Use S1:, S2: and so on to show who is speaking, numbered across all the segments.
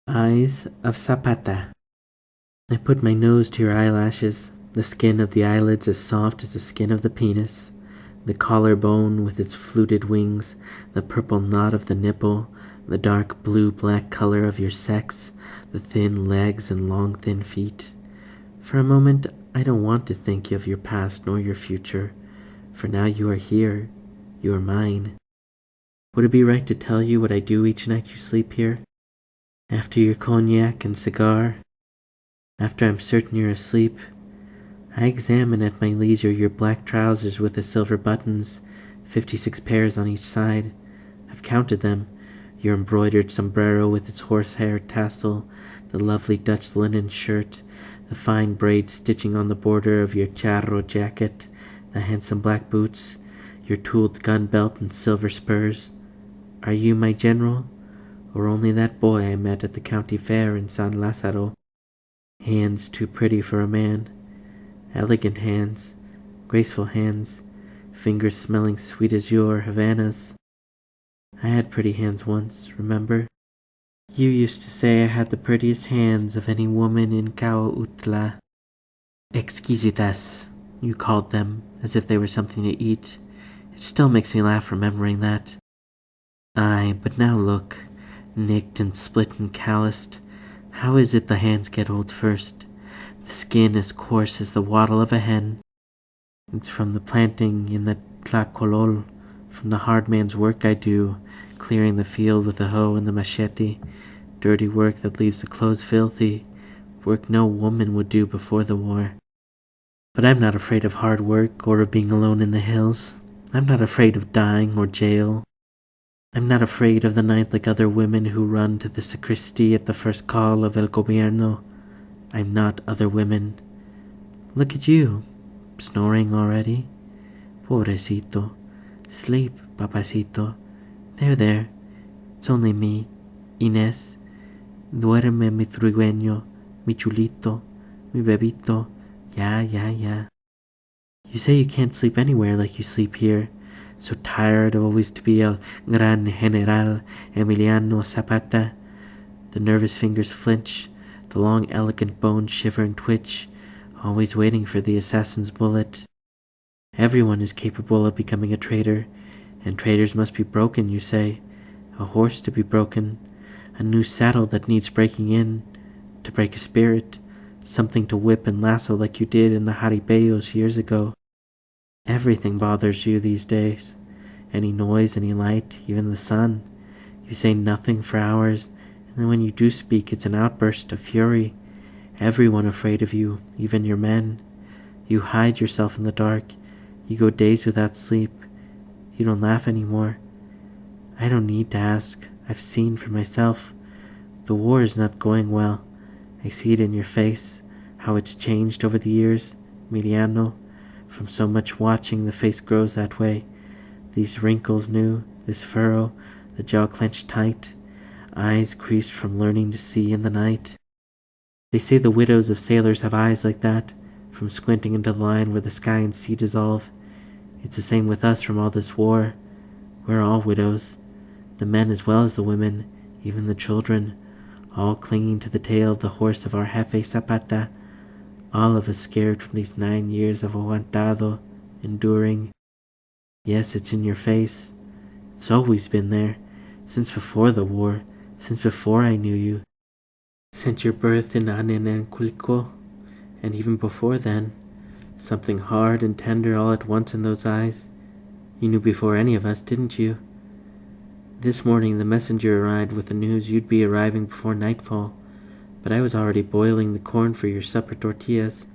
S1: Eyes of Zapata. I put my nose to your eyelashes, the skin of the eyelids as soft as the skin of the penis, the collarbone with its fluted wings, the purple knot of the nipple, the dark blue-black color of your sex, the thin legs and long thin feet. For a moment, I don't want to think of your past nor your future, for now you are here, you are mine. Would it be right to tell you what I do each night you sleep here? After your cognac and cigar, after I'm certain you're asleep, I examine at my leisure your black trousers with the silver buttons, 56 pairs on each side. I've counted them. Your embroidered sombrero with its horsehair tassel, the lovely Dutch linen shirt, the fine braid stitching on the border of your charro jacket, the handsome black boots, your tooled gun belt and silver spurs. Are you my general, or only that boy I met at the county fair in San Lazaro? Hands too pretty for a man. Elegant hands, graceful hands, fingers smelling sweet as your Havanas. I had pretty hands once, remember? You used to say I had the prettiest hands of any woman in Cahuutla. Exquisitas, you called them, as if they were something to eat. It still makes me laugh remembering that. Aye, but now look, nicked and split and calloused. How is it the hands get old first? The skin as coarse as the wattle of a hen. It's from the planting in the tlacolol, from the hard man's work I do, clearing the field with the hoe and the machete, dirty work that leaves the clothes filthy, work no woman would do before the war. But I'm not afraid of hard work or of being alone in the hills. I'm not afraid of dying or jail. I'm not afraid of the night like other women who run to the sacristy at the first call of El Gobierno. I'm not other women. Look at you, snoring already. Pobrecito. Sleep, papacito. There. It's only me, Inés. Duerme mi trigueño, mi chulito, mi bebito. Ya. You say you can't sleep anywhere like you sleep here. So tired of always to be El Gran General Emiliano Zapata. The nervous fingers flinch, the long elegant bones shiver and twitch, always waiting for the assassin's bullet. Everyone is capable of becoming a traitor, and traitors must be broken, you say. A horse to be broken, a new saddle that needs breaking in, to break a spirit, something to whip and lasso like you did in the jaripellos years ago. Everything bothers you these days. Any noise, any light, even the sun. You say nothing for hours, and then when you do speak, it's an outburst of fury. Everyone afraid of you, even your men. You hide yourself in the dark. You go days without sleep. You don't laugh anymore. I don't need to ask. I've seen for myself. The war is not going well. I see it in your face, how it's changed over the years, Miriano. From so much watching, the face grows that way. These wrinkles new, this furrow, the jaw clenched tight, eyes creased from learning to see in the night. They say the widows of sailors have eyes like that, from squinting into the line where the sky and sea dissolve. It's the same with us from all this war. We're all widows, the men as well as the women, even the children, all clinging to the tail of the horse of our Jefe Zapata. All of us scared from these 9 years of aguantado, enduring. Yes, it's in your face. It's always been there, since before the war, since before I knew you, since your birth in Anenenculco, and even before then. Something hard and tender all at once in those eyes. You knew before any of us, didn't you? This morning the messenger arrived with the news you'd be arriving before nightfall. But I was already boiling the corn for your supper tortillas.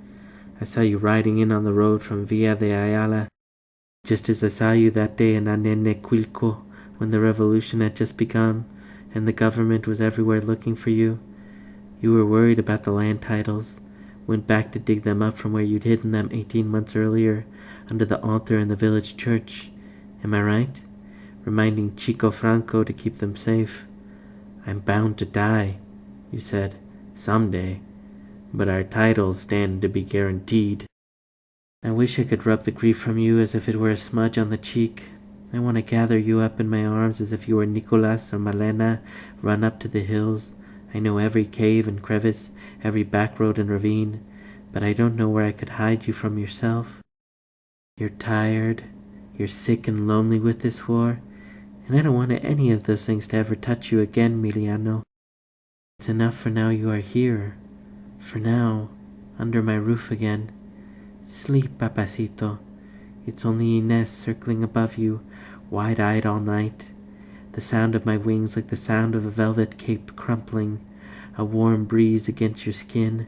S1: I saw you riding in on the road from Villa de Ayala, just as I saw you that day in Anenequilco, when the revolution had just begun, and the government was everywhere looking for you. You were worried about the land titles, went back to dig them up from where you'd hidden them 18 months earlier, under the altar in the village church. Am I right? Reminding Chico Franco to keep them safe. I'm bound to die, you said. Someday, but our titles stand to be guaranteed. I wish I could rub the grief from you as if it were a smudge on the cheek. I want to gather you up in my arms as if you were Nicolas or Malena, run up to the hills, I know every cave and crevice, every back road and ravine, but I don't know where I could hide you from yourself. You're tired, you're sick and lonely with this war, and I don't want any of those things to ever touch you again, Miliano. It's enough for now you are here, for now, under my roof again. Sleep, papacito. It's only Inez circling above you, wide-eyed all night. The sound of my wings like the sound of a velvet cape crumpling, a warm breeze against your skin,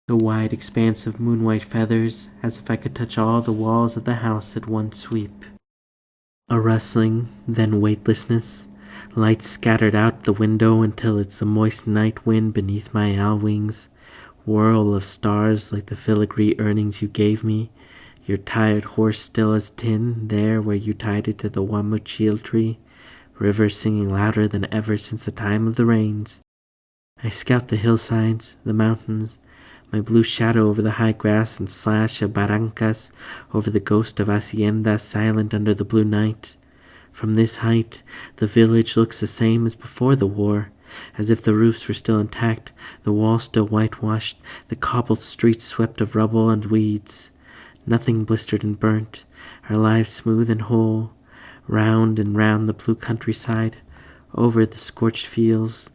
S1: the wide expanse of moon-white feathers, as if I could touch all the walls of the house at one sweep. A rustling, then weightlessness, light scattered out the window until it's the moist night wind beneath my owl wings, whirl of stars like the filigree earnings you gave me, your tired horse still as tin there where you tied it to the wamuchil tree, river singing louder than ever since the time of the rains. I scout the hillsides, the mountains, my blue shadow over the high grass and slash of barrancas over the ghost of haciendas silent under the blue night. From this height, the village looks the same as before the war, as if the roofs were still intact, the walls still whitewashed, the cobbled streets swept of rubble and weeds. Nothing blistered and burnt, our lives smooth and whole, round and round the blue countryside, over the scorched fields,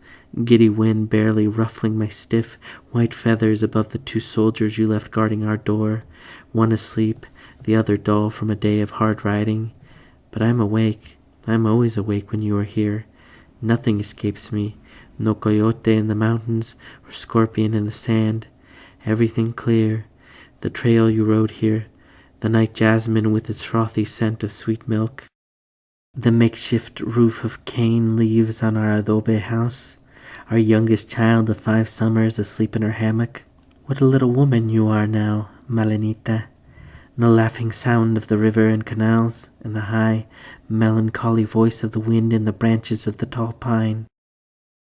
S1: giddy wind barely ruffling my stiff, white feathers above the two soldiers you left guarding our door, one asleep, the other dull from a day of hard riding. But I'm awake. I'm always awake when you are here. Nothing escapes me. No coyote in the mountains or scorpion in the sand. Everything clear. The trail you rode here. The night jasmine with its frothy scent of sweet milk. The makeshift roof of cane leaves on our adobe house. Our youngest child of 5 summers asleep in her hammock. What a little woman you are now, Malenita. The laughing sound of the river and canals, and the high, melancholy voice of the wind in the branches of the tall pine.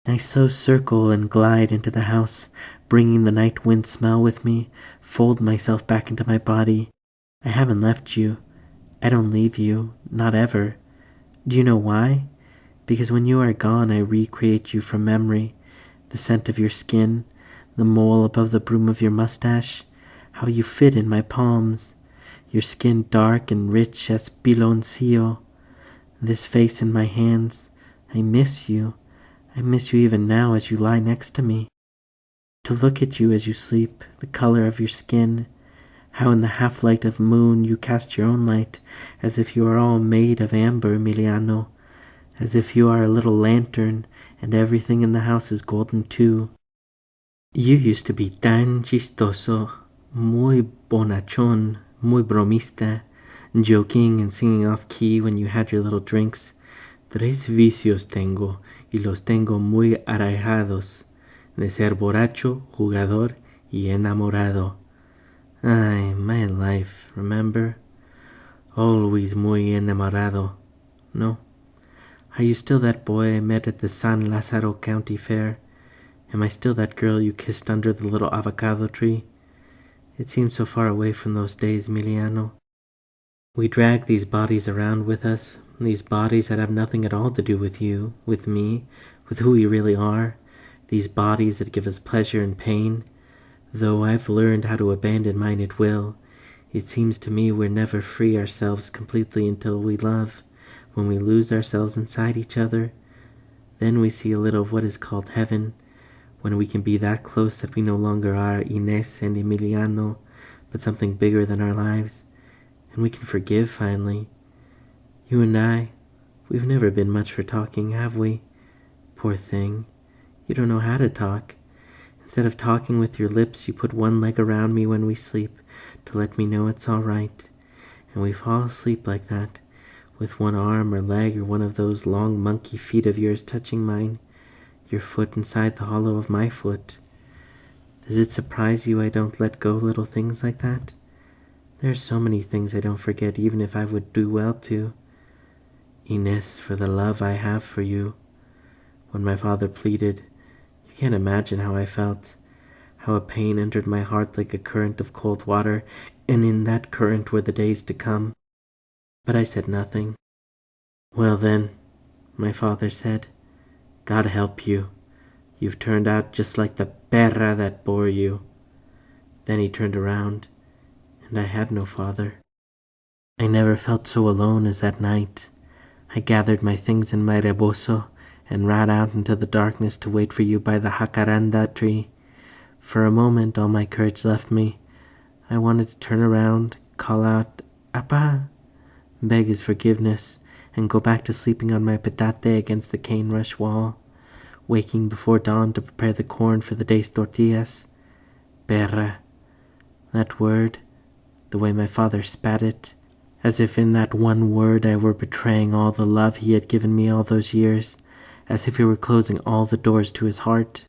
S1: I so circle and glide into the house, bringing the night wind smell with me, fold myself back into my body. I haven't left you. I don't leave you, not ever. Do you know why? Because when you are gone I recreate you from memory, the scent of your skin, the mole above the brim of your mustache, how you fit in my palms, your skin dark and rich as piloncillo, this face in my hands. I miss you. I miss you even now as you lie next to me. To look at you as you sleep, the color of your skin, how in the half-light of moon you cast your own light, as if you are all made of amber, Emiliano, as if you are a little lantern, and everything in the house is golden too. You used to be tan chistoso, muy bonachon, muy bromista, joking and singing off key when you had your little drinks. 3 vicios tengo, y los tengo muy arraigados, de ser borracho, jugador, y enamorado. Ay, my life, remember? Always muy enamorado. No? Are you still that boy I met at the San Lazaro County Fair? Am I still that girl you kissed under the little avocado tree? It seems so far away from those days, Emiliano. We drag these bodies around with us, these bodies that have nothing at all to do with you, with me, with who we really are, these bodies that give us pleasure and pain. Though I've learned how to abandon mine at will, it seems to me we're never free ourselves completely until we love, when we lose ourselves inside each other. Then we see a little of what is called heaven, when we can be that close that we no longer are Inés and Emiliano, but something bigger than our lives, and we can forgive finally. You and I, we've never been much for talking, have we? Poor thing, you don't know how to talk. Instead of talking with your lips, you put one leg around me when we sleep to let me know it's all right, and we fall asleep like that, with one arm or leg or one of those long monkey feet of yours touching mine, your foot inside the hollow of my foot. Does it surprise you I don't let go little things like that? There are so many things I don't forget even if I would do well to. Inés, for the love I have for you. When my father pleaded, you can't imagine how I felt, how a pain entered my heart like a current of cold water, and in that current were the days to come. But I said nothing. Well then, my father said, God help you. You've turned out just like the perra that bore you." Then he turned around, and I had no father. I never felt so alone as that night. I gathered my things in my rebozo and ran out into the darkness to wait for you by the jacaranda tree. For a moment all my courage left me. I wanted to turn around, call out, "Appa," beg his forgiveness, and go back to sleeping on my petate against the cane rush wall, waking before dawn to prepare the corn for the day's tortillas. Perra. That word, the way my father spat it, as if in that one word I were betraying all the love he had given me all those years, as if he were closing all the doors to his heart.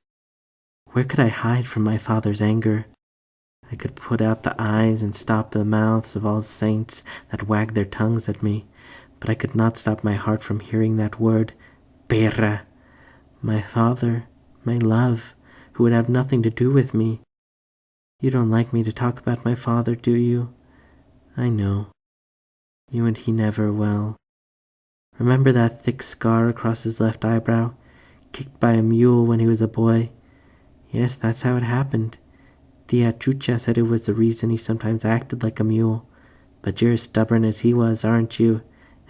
S1: Where could I hide from my father's anger? I could put out the eyes and stop the mouths of all saints that wagged their tongues at me, but I could not stop my heart from hearing that word, perra. My father, my love, who would have nothing to do with me. You don't like me to talk about my father, do you? I know. You and he never will. Remember that thick scar across his left eyebrow, kicked by a mule when he was a boy? Yes, that's how it happened. Tia Chucha said it was the reason he sometimes acted like a mule. But you're as stubborn as he was, aren't you?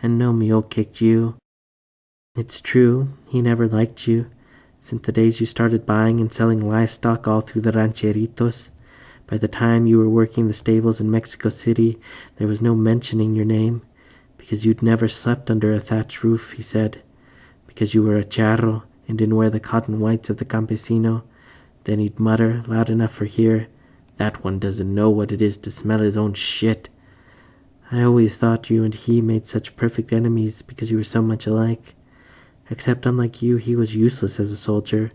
S1: And no mule kicked you. It's true, he never liked you, since the days you started buying and selling livestock all through the rancheritos. By the time you were working the stables in Mexico City, there was no mentioning your name, because you'd never slept under a thatched roof, he said, because you were a charro and didn't wear the cotton whites of the campesino. Then he'd mutter, loud enough for here, "That one doesn't know what it is to smell his own shit." I always thought you and he made such perfect enemies because you were so much alike. Except unlike you, he was useless as a soldier.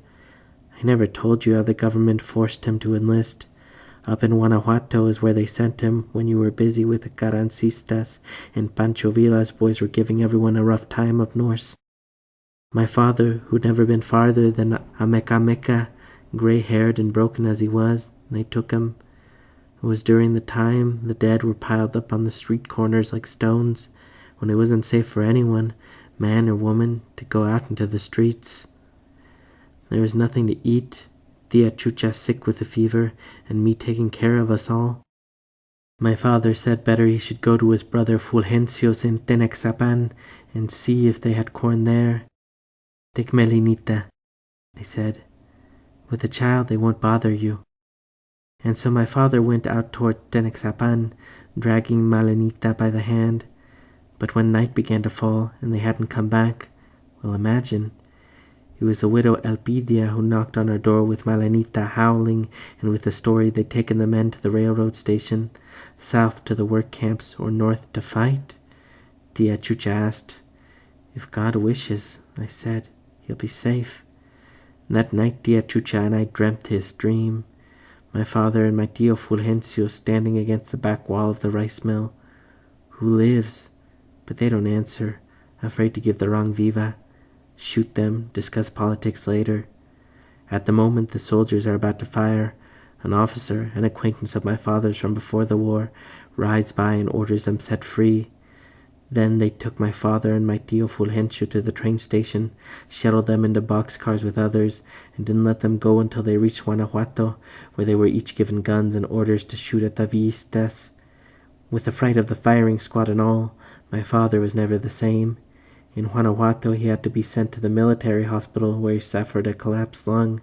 S1: I never told you how the government forced him to enlist. Up in Guanajuato is where they sent him when you were busy with the Carrancistas, and Pancho Villa's boys were giving everyone a rough time up north. My father, who'd never been farther than Amecameca, gray-haired and broken as he was, they took him. It was during the time the dead were piled up on the street corners like stones, when it wasn't safe for anyone, man or woman, to go out into the streets. There was nothing to eat, Tia Chucha sick with a fever, and me taking care of us all. My father said better he should go to his brother Fulgencio's in Tenexapan and see if they had corn there. "Take Melinita," they said. "With a child they won't bother you." And so my father went out toward Tenexapan, dragging Melinita by the hand. But when night began to fall and they hadn't come back, well, imagine. It was the widow Elpidia who knocked on our door with Melinita howling and with the story they'd taken the men to the railroad station, south to the work camps, or north to fight. Tia Chucha asked. "If God wishes," I said, "he'll be safe." And that night Tia Chucha and I dreamt his dream. My father and my Tio Fulgencio standing against the back wall of the rice mill. Who lives? But they don't answer, afraid to give the wrong viva. Shoot them, discuss politics later. At the moment the soldiers are about to fire, an officer, an acquaintance of my father's from before the war, rides by and orders them set free. Then they took my father and my Tio Fulgencio to the train station, shuttled them into boxcars with others, and didn't let them go until they reached Guanajuato, where they were each given guns and orders to shoot at the Villistas. With the fright of the firing squad and all, my father was never the same. In Guanajuato he had to be sent to the military hospital where he suffered a collapsed lung.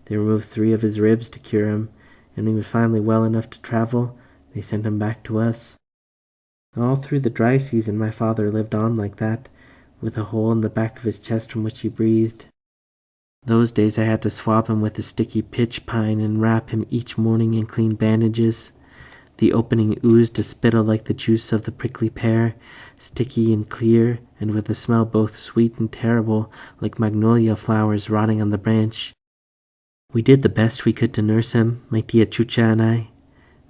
S1: They removed 3 of his ribs to cure him, and when he was finally well enough to travel, they sent him back to us. All through the dry season my father lived on like that, with a hole in the back of his chest from which he breathed. Those days I had to swab him with a sticky pitch pine and wrap him each morning in clean bandages. The opening oozed a spittle like the juice of the prickly pear, sticky and clear, and with a smell both sweet and terrible, like magnolia flowers rotting on the branch. We did the best we could to nurse him, my Tia Chucha and I.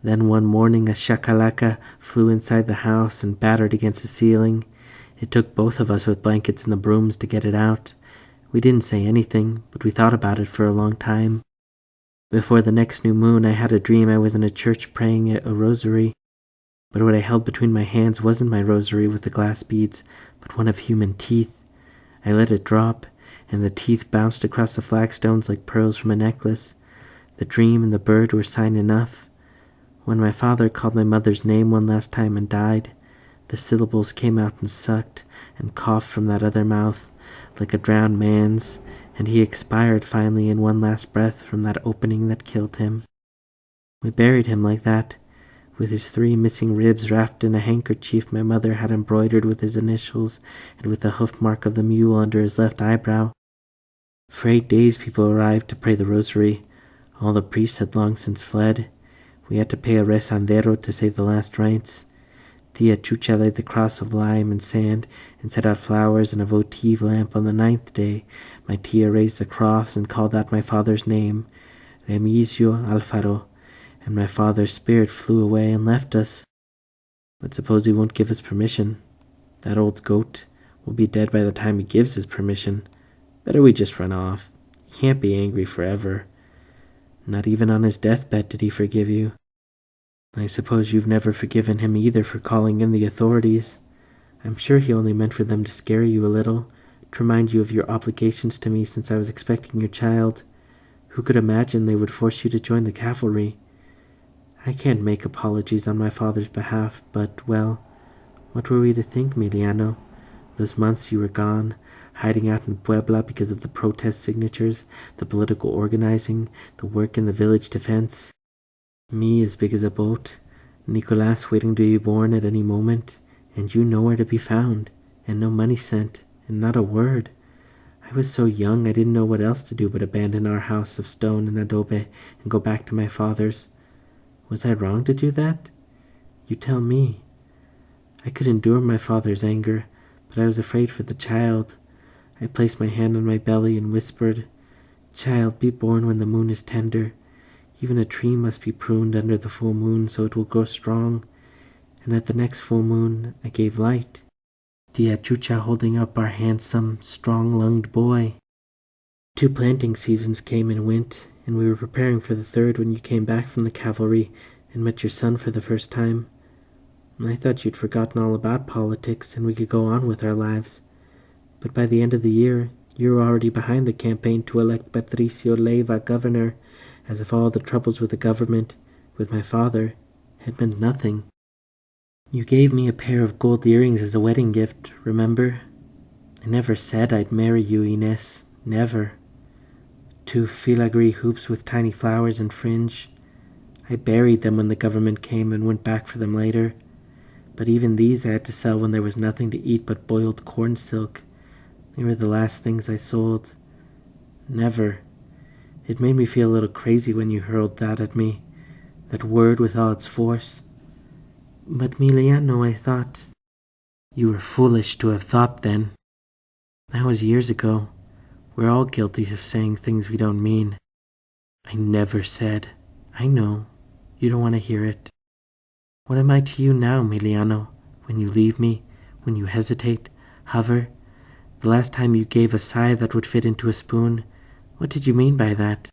S1: Then one morning a shakalaka flew inside the house and battered against the ceiling. It took both of us with blankets and the brooms to get it out. We didn't say anything, but we thought about it for a long time. Before the next new moon I had a dream I was in a church praying a rosary. But what I held between my hands wasn't my rosary with the glass beads, but one of human teeth. I let it drop, and the teeth bounced across the flagstones like pearls from a necklace. The dream and the bird were sign enough. When my father called my mother's name one last time and died, the syllables came out and sucked and coughed from that other mouth like a drowned man's, and he expired finally in one last breath from that opening that killed him. We buried him like that, with his 3 missing ribs wrapped in a handkerchief my mother had embroidered with his initials and with the hoof mark of the mule under his left eyebrow. For 8 days people arrived to pray the rosary. All the priests had long since fled. We had to pay a rezandero to say the last rites. Tia Chucha laid the cross of lime and sand and set out flowers and a votive lamp. On the 9th day, my tia raised the cross and called out my father's name, Remigio Alfaro, and my father's spirit flew away and left us. But suppose he won't give us permission. That old goat will be dead by the time he gives us permission. Better we just run off. He can't be angry forever. Not even on his deathbed did he forgive you. I suppose you've never forgiven him either for calling in the authorities. I'm sure he only meant for them to scare you a little, to remind you of your obligations to me since I was expecting your child. Who could imagine they would force you to join the cavalry? I can't make apologies on my father's behalf, but, well, what were we to think, Miliano? Those months you were gone, hiding out in Puebla because of the protest signatures, the political organizing, the work in the village defense. Me as big as a boat, Nicolas waiting to be born at any moment, and you nowhere to be found, and no money sent, and not a word. I was so young I didn't know what else to do but abandon our house of stone and adobe and go back to my father's. Was I wrong to do that? You tell me. I could endure my father's anger, but I was afraid for the child. I placed my hand on my belly and whispered, "Child, be born when the moon is tender. Even a tree must be pruned under the full moon so it will grow strong." And at the next full moon I gave light. Tia Chucha holding up our handsome, strong-lunged boy. 2 planting seasons came and went, and we were preparing for the 3rd when you came back from the cavalry and met your son for the first time. I thought you'd forgotten all about politics and we could go on with our lives. But by the end of the year, you were already behind the campaign to elect Patricio Leiva governor, as if all the troubles with the government, with my father, had meant nothing. You gave me a pair of gold earrings as a wedding gift, remember? I never said I'd marry you, Ines. Never. 2 filigree hoops with tiny flowers and fringe. I buried them when the government came and went back for them later. But even these I had to sell when there was nothing to eat but boiled corn silk. They were the last things I sold. Never. It made me feel a little crazy when you hurled that at me, that word with all its force. But Miliano, I thought. You were foolish to have thought then. That was years ago. We're all guilty of saying things we don't mean. I never said. I know. You don't want to hear it. What am I to you now, Miliano? When you leave me, when you hesitate, hover? The last time you gave a sigh that would fit into a spoon, what did you mean by that?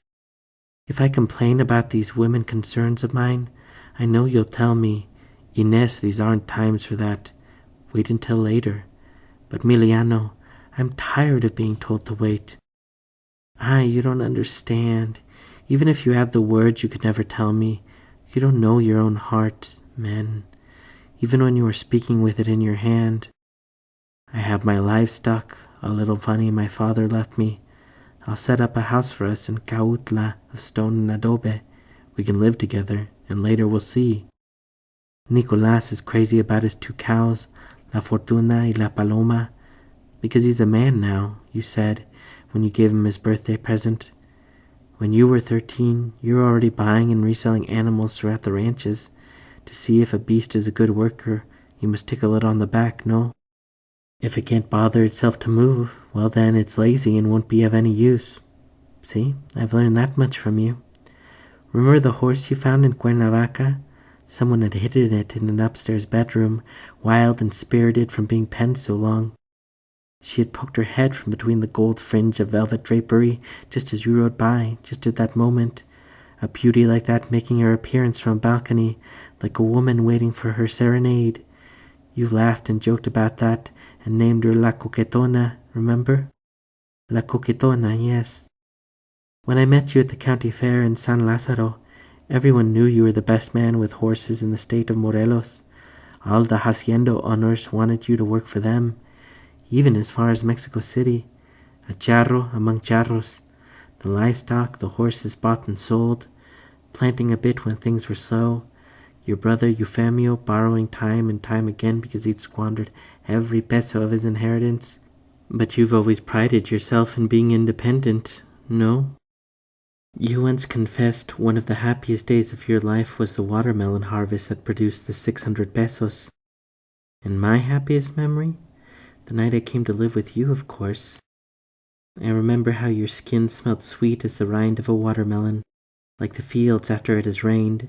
S1: If I complain about these women concerns of mine, I know you'll tell me, Ines, these aren't times for that. Wait until later. But Miliano, I'm tired of being told to wait. You don't understand. Even if you had the words, you could never tell me. You don't know your own heart, men. Even when you were speaking with it in your hand. I have my livestock, a little money my father left me. I'll set up a house for us in Cautla of stone and adobe. We can live together, and later we'll see. Nicolas is crazy about his 2 cows, La Fortuna y La Paloma, because he's a man now, you said, when you gave him his birthday present. When you were 13, you were already buying and reselling animals throughout the ranches. To see if a beast is a good worker, you must tickle it on the back, no? If it can't bother itself to move, well then it's lazy and won't be of any use. See, I've learned that much from you. Remember the horse you found in Cuernavaca? Someone had hidden it in an upstairs bedroom, wild and spirited from being penned so long. She had poked her head from between the gold fringe of velvet drapery just as you rode by, just at that moment. A beauty like that making her appearance from a balcony, like a woman waiting for her serenade. You laughed and joked about that, and named her La Coquetona, remember? La Coquetona, yes. When I met you at the county fair in San Lazaro, everyone knew you were the best man with horses in the state of Morelos. All the hacienda owners wanted you to work for them, even as far as Mexico City. A charro among charros. The livestock, the horses bought and sold, planting a bit when things were slow. Your brother Eufemio borrowing time and time again because he'd squandered every peso of his inheritance. But you've always prided yourself in being independent, no? You once confessed one of the happiest days of your life was the watermelon harvest that produced the 600 pesos. And my happiest memory? The night I came to live with you, of course. I remember how your skin smelled sweet as the rind of a watermelon, like the fields after it has rained.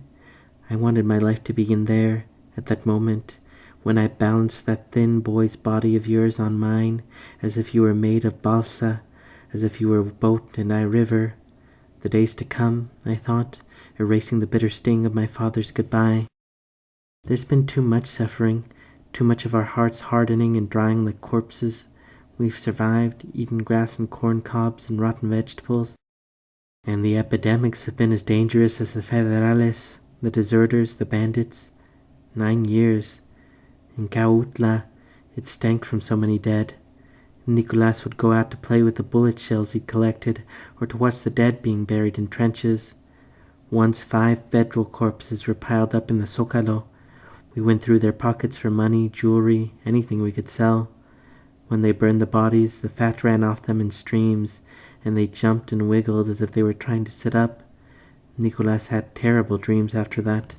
S1: I wanted my life to begin there, at that moment, when I balanced that thin boy's body of yours on mine, as if you were made of balsa, as if you were boat and I river. The days to come, I thought, erasing the bitter sting of my father's goodbye. There's been too much suffering, too much of our hearts hardening and drying like corpses. We've survived, eaten grass and corn cobs and rotten vegetables. And the epidemics have been as dangerous as the federales, the deserters, the bandits. 9 years. In Cautla, it stank from so many dead. Nicolas would go out to play with the bullet shells he'd collected, or to watch the dead being buried in trenches. Once 5 federal corpses were piled up in the Zocalo. We went through their pockets for money, jewelry, anything we could sell. When they burned the bodies, the fat ran off them in streams, and they jumped and wiggled as if they were trying to sit up. Nicolas had terrible dreams after that.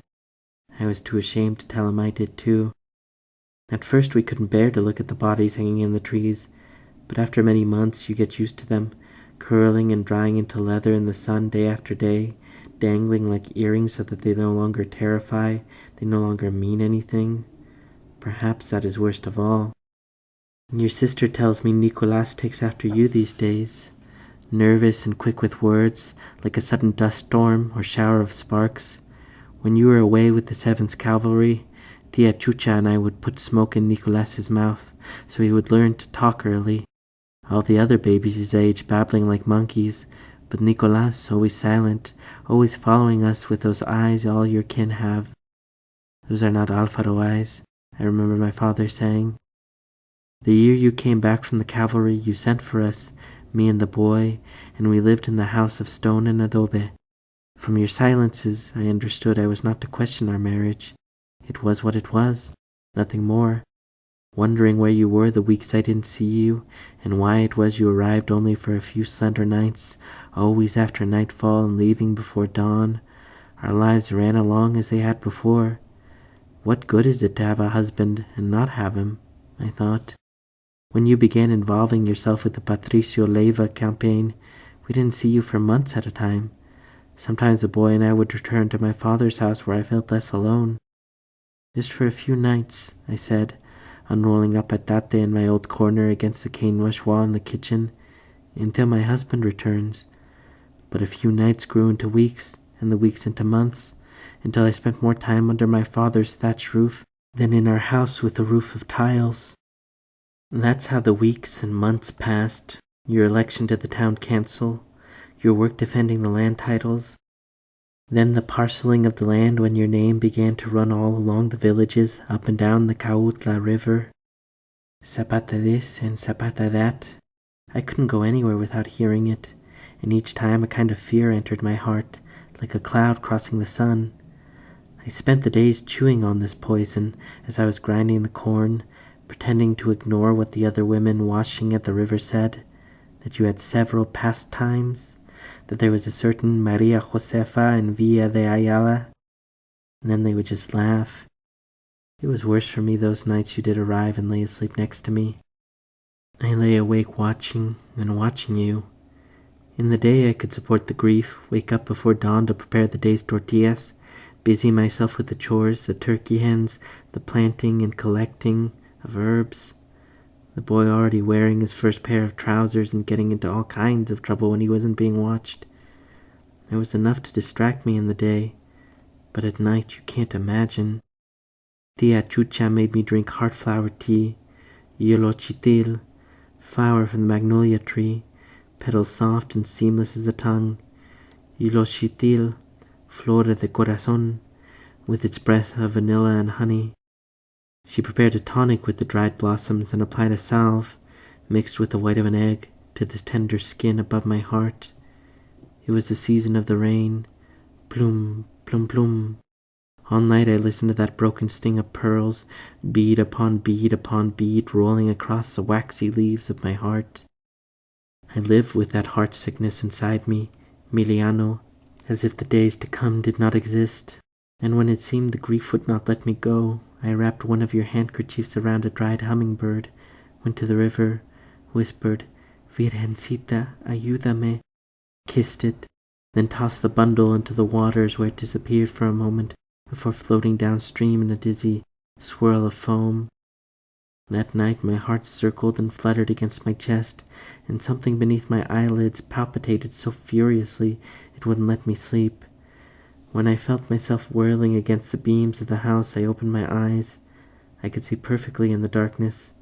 S1: I was too ashamed to tell him I did too. At first we couldn't bear to look at the bodies hanging in the trees, but after many months you get used to them, curling and drying into leather in the sun day after day, dangling like earrings so that they no longer terrify, they no longer mean anything. Perhaps that is worst of all. Your sister tells me Nicolas takes after you these days, nervous and quick with words, like a sudden dust storm or shower of sparks. When you were away with the 7th Cavalry, Tia Chucha and I would put smoke in Nicolas's mouth so he would learn to talk early. All the other babies his age babbling like monkeys, but Nicolas always silent, always following us with those eyes all your kin have. Those are not Alfaro eyes, I remember my father saying. The year you came back from the cavalry, you sent for us, me and the boy, and we lived in the house of stone and adobe. From your silences, I understood I was not to question our marriage. It was what it was, nothing more. Wondering where you were the weeks I didn't see you, and why it was you arrived only for a few slender nights, always after nightfall and leaving before dawn. Our lives ran along as they had before. What good is it to have a husband and not have him? I thought. When you began involving yourself with the Patricio Leiva campaign, we didn't see you for months at a time. Sometimes the boy and I would return to my father's house where I felt less alone. Just for a few nights, I said, unrolling a patate in my old corner against the cane wash wall in the kitchen, until my husband returns. But a few nights grew into weeks, and the weeks into months, until I spent more time under my father's thatched roof than in our house with a roof of tiles. That's how the weeks and months passed. Your election to the town council, your work defending the land titles, then the parceling of the land when your name began to run all along the villages up and down the Cautla River. Zapata this and Zapata that. I couldn't go anywhere without hearing it, and each time a kind of fear entered my heart, like a cloud crossing the sun. I spent the days chewing on this poison as I was grinding the corn, pretending to ignore what the other women washing at the river said, that you had several pastimes, that there was a certain Maria Josefa in Villa de Ayala, and then they would just laugh. It was worse for me those nights you did arrive and lay asleep next to me. I lay awake watching and watching you. In the day I could support the grief, wake up before dawn to prepare the day's tortillas, busy myself with the chores, the turkey hens, the planting and collecting of herbs. The boy already wearing his first pair of trousers and getting into all kinds of trouble when he wasn't being watched. There was enough to distract me in the day, but at night you can't imagine. Tia Chucha made me drink heart flower tea, yolochitil, flower from the magnolia tree, petals soft and seamless as a tongue. Iloxitil, flor de corazon, with its breath of vanilla and honey. She prepared a tonic with the dried blossoms and applied a salve, mixed with the white of an egg, to the tender skin above my heart. It was the season of the rain. Plum, plum, plum. All night I listened to that broken sting of pearls, bead upon bead, rolling across the waxy leaves of my heart. I lived with that heart sickness inside me, Miliano, as if the days to come did not exist. And when it seemed the grief would not let me go, I wrapped one of your handkerchiefs around a dried hummingbird, went to the river, whispered, Virgencita, ayúdame, kissed it, then tossed the bundle into the waters where it disappeared for a moment before floating downstream in a dizzy swirl of foam. That night my heart circled and fluttered against my chest, and something beneath my eyelids palpitated so furiously it wouldn't let me sleep. When I felt myself whirling against the beams of the house, I opened my eyes. I could see perfectly in the darkness.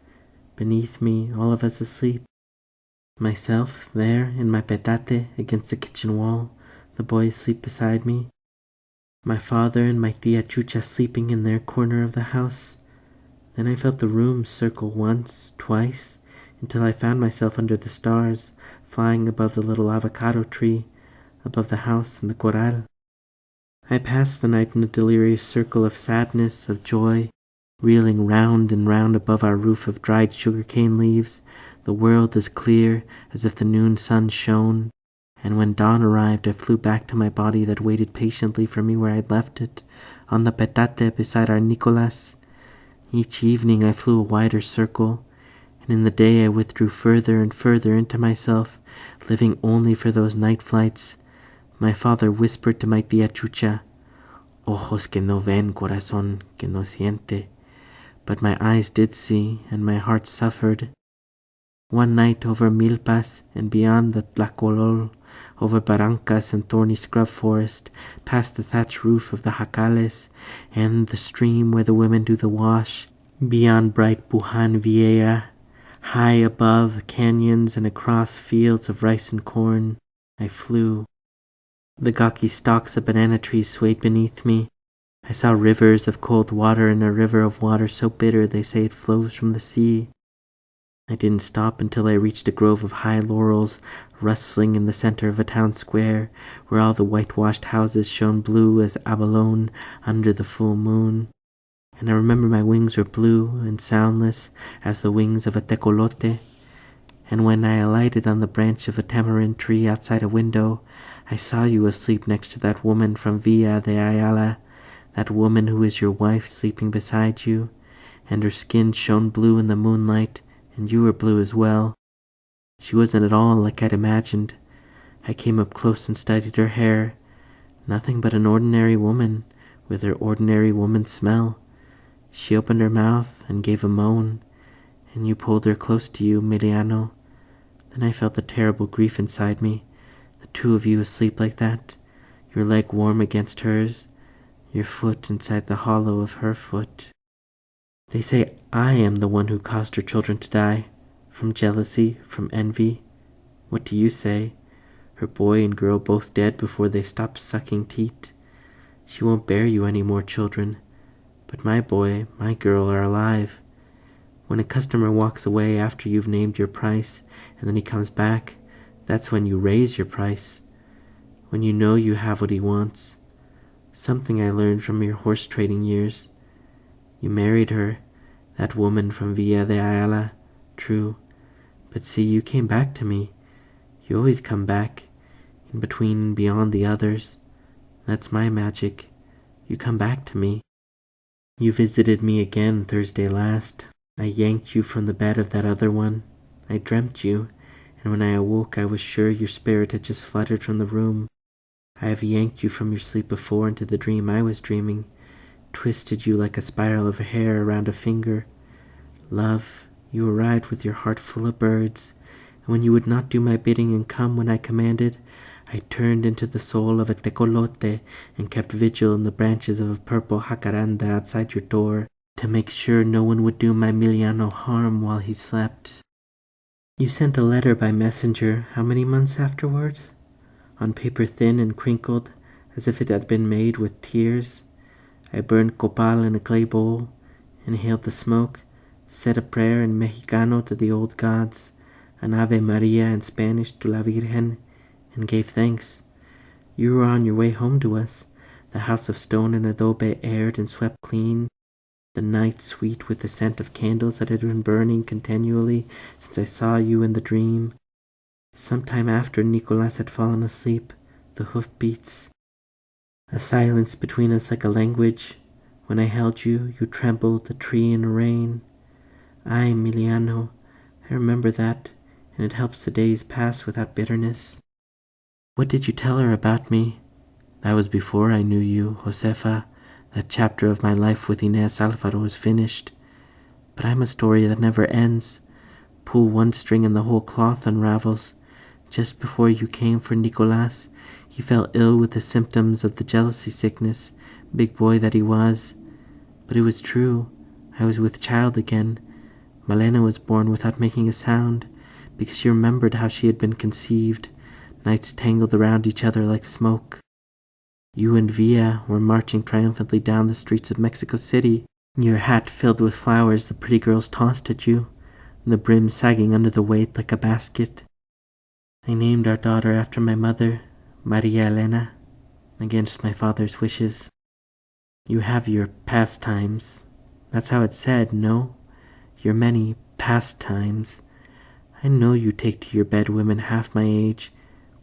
S1: Beneath me, all of us asleep. Myself, there, in my petate, against the kitchen wall, the boy asleep beside me. My father and my tia Chucha sleeping in their corner of the house. Then I felt the room circle once, twice, until I found myself under the stars, flying above the little avocado tree, above the house and the corral. I passed the night in a delirious circle of sadness, of joy, reeling round and round above our roof of dried sugar-cane leaves, the world as clear as if the noon sun shone. And when dawn arrived, I flew back to my body that waited patiently for me where I'd left it, on the petate beside our Nicolas. Each evening I flew a wider circle, and in the day I withdrew further and further into myself, living only for those night flights. My father whispered to my tia Chucha, Ojos que no ven, corazón que no siente. But my eyes did see, and my heart suffered. One night over milpas and beyond the tlacolol, over barrancas and thorny scrub forest, past the thatched roof of the jacales, and the stream where the women do the wash, beyond bright Bujan Vieja, high above canyons and across fields of rice and corn, I flew. The gawky stalks of banana trees swayed beneath me. I saw rivers of cold water and a river of water so bitter they say it flows from the sea. I didn't stop until I reached a grove of high laurels rustling in the center of a town square, where all the whitewashed houses shone blue as abalone under the full moon. And I remember my wings were blue and soundless as the wings of a tecolote. And when I alighted on the branch of a tamarind tree outside a window, I saw you asleep next to that woman from Villa de Ayala, that woman who is your wife sleeping beside you, and her skin shone blue in the moonlight, and you were blue as well. She wasn't at all like I'd imagined. I came up close and studied her hair. Nothing but an ordinary woman, with her ordinary woman smell. She opened her mouth and gave a moan, and you pulled her close to you, Miliano. Then I felt the terrible grief inside me, the two of you asleep like that, your leg warm against hers, your foot inside the hollow of her foot. They say I am the one who caused her children to die, from jealousy, from envy. What do you say? Her boy and girl both dead before they stopped sucking teat. She won't bear you any more children, but my boy, my girl are alive. When a customer walks away after you've named your price, and then he comes back, that's when you raise your price, when you know you have what he wants. Something I learned from your horse trading years. You married her, that woman from Villa de Ayala, true, but see, you came back to me. You always come back, in between and beyond the others. That's my magic. You come back to me. You visited me again Thursday last. I yanked you from the bed of that other one. I dreamt you, and when I awoke I was sure your spirit had just fluttered from the room. I have yanked you from your sleep before into the dream I was dreaming, twisted you like a spiral of hair around a finger. Love, you arrived with your heart full of birds, and when you would not do my bidding and come when I commanded, I turned into the soul of a tecolote and kept vigil in the branches of a purple jacaranda outside your door to make sure no one would do my Miliano harm while he slept. You sent a letter by messenger how many months afterward? On paper thin and crinkled, as if it had been made with tears. I burned copal in a clay bowl, inhaled the smoke, said a prayer in Mexicano to the old gods, an Ave Maria in Spanish to la Virgen, and gave thanks. You were on your way home to us, the house of stone and adobe aired and swept clean, the night sweet with the scent of candles that had been burning continually since I saw you in the dream. Some time after Nicolas had fallen asleep, the hoof beats, a silence between us like a language. When I held you, you trembled, the tree in rain. Ay, Emiliano, I remember that, and it helps the days pass without bitterness. What did you tell her about me? That was before I knew you, Josefa. That chapter of my life with Inez Alvaro is finished. But I'm a story that never ends. Pull one string and the whole cloth unravels. Just before you came for Nicolas, he fell ill with the symptoms of the jealousy sickness, big boy that he was. But it was true. I was with child again. Malena was born without making a sound, because she remembered how she had been conceived, nights tangled around each other like smoke. You and Villa were marching triumphantly down the streets of Mexico City, your hat filled with flowers the pretty girls tossed at you, and the brim sagging under the weight like a basket. I named our daughter after my mother, Maria Elena, against my father's wishes. You have your pastimes. That's how it's said, no? Your many pastimes. I know you take to your bed women half my age,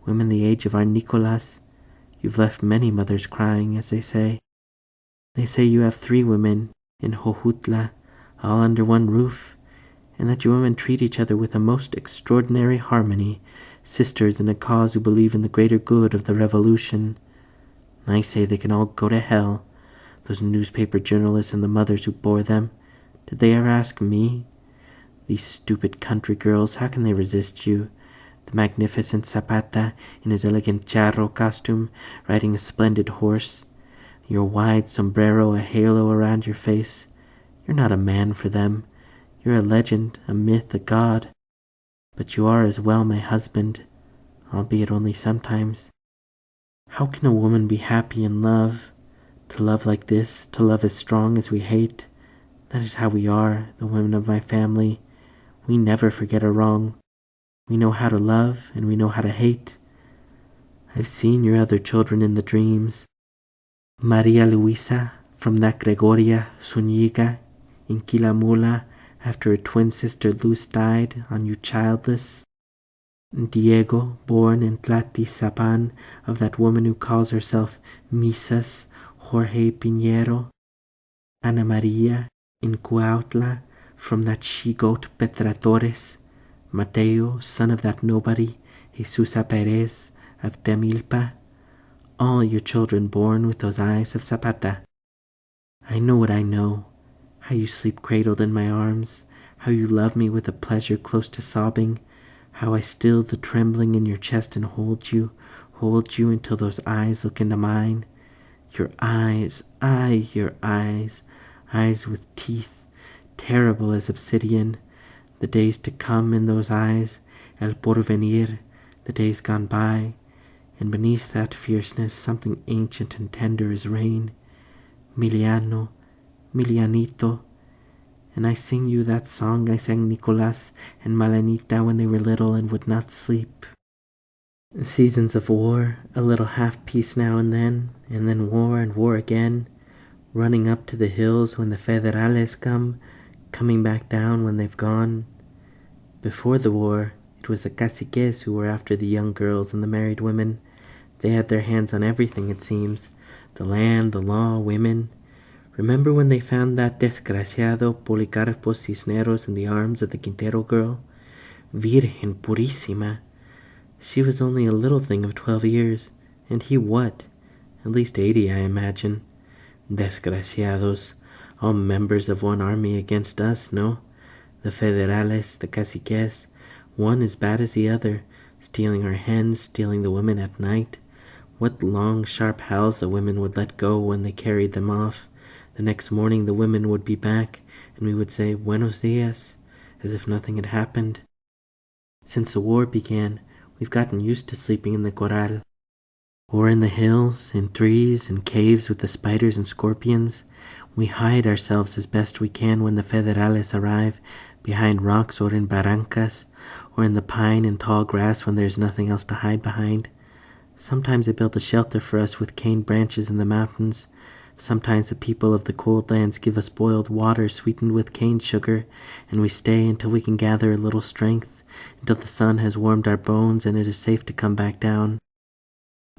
S1: women the age of our Nicolas. You've left many mothers crying, as they say. They say you have 3 women in Jojutla, all under one roof, and that you women treat each other with a most extraordinary harmony, sisters in a cause who believe in the greater good of the revolution. I say they can all go to hell, those newspaper journalists and the mothers who bore them. Did they ever ask me? These stupid country girls, how can they resist you? The magnificent Zapata in his elegant charro costume, riding a splendid horse, your wide sombrero a halo around your face. You're not a man for them. You're a legend, a myth, a god. But you are as well my husband, albeit only sometimes. How can a woman be happy in love? To love like this, to love as strong as we hate. That is how we are, the women of my family. We never forget a wrong. We know how to love, and we know how to hate. I've seen your other children in the dreams. Maria Luisa, from that Gregoria Zuniga, in Quilamula, after her twin sister Luz died, on you childless. Diego, born in Tlatizapan, of that woman who calls herself Misas Jorge Pinheiro. Ana Maria, in Cuautla, from that she-goat Petra Torres. Mateo, son of that nobody, Jesusa Perez, of Temilpa. All your children born with those eyes of Zapata. I know what I know, how you sleep cradled in my arms, how you love me with a pleasure close to sobbing, how I still the trembling in your chest and hold you until those eyes look into mine. Your eyes, your eyes, eyes with teeth, terrible as obsidian, the days to come in those eyes, el porvenir, the days gone by, and beneath that fierceness something ancient and tender as rain. Miliano, Milianito, and I sing you that song I sang Nicolas and Malenita when they were little and would not sleep. Seasons of war, a little half-peace now and then war and war again, running up to the hills when the federales come, coming back down when they've gone. Before the war, it was the caciques who were after the young girls and the married women. They had their hands on everything, it seems, the land, the law, women. Remember when they found that desgraciado Policarpo Cisneros in the arms of the Quintero girl? Virgen Purísima! She was only a little thing of 12 years, and he what? At least 80, I imagine. Desgraciados, all members of one army against us, no? The federales, the caciques, one as bad as the other, stealing our hens, stealing the women at night. What long, sharp howls the women would let go when they carried them off. The next morning the women would be back, and we would say, Buenos dias, as if nothing had happened. Since the war began, we've gotten used to sleeping in the corral, or in the hills, in trees, and caves with the spiders and scorpions. We hide ourselves as best we can when the federales arrive, behind rocks or in barrancas, or in the pine and tall grass when there's nothing else to hide behind. Sometimes they build a shelter for us with cane branches in the mountains. Sometimes the people of the cold lands give us boiled water sweetened with cane sugar, and we stay until we can gather a little strength, until the sun has warmed our bones and it is safe to come back down.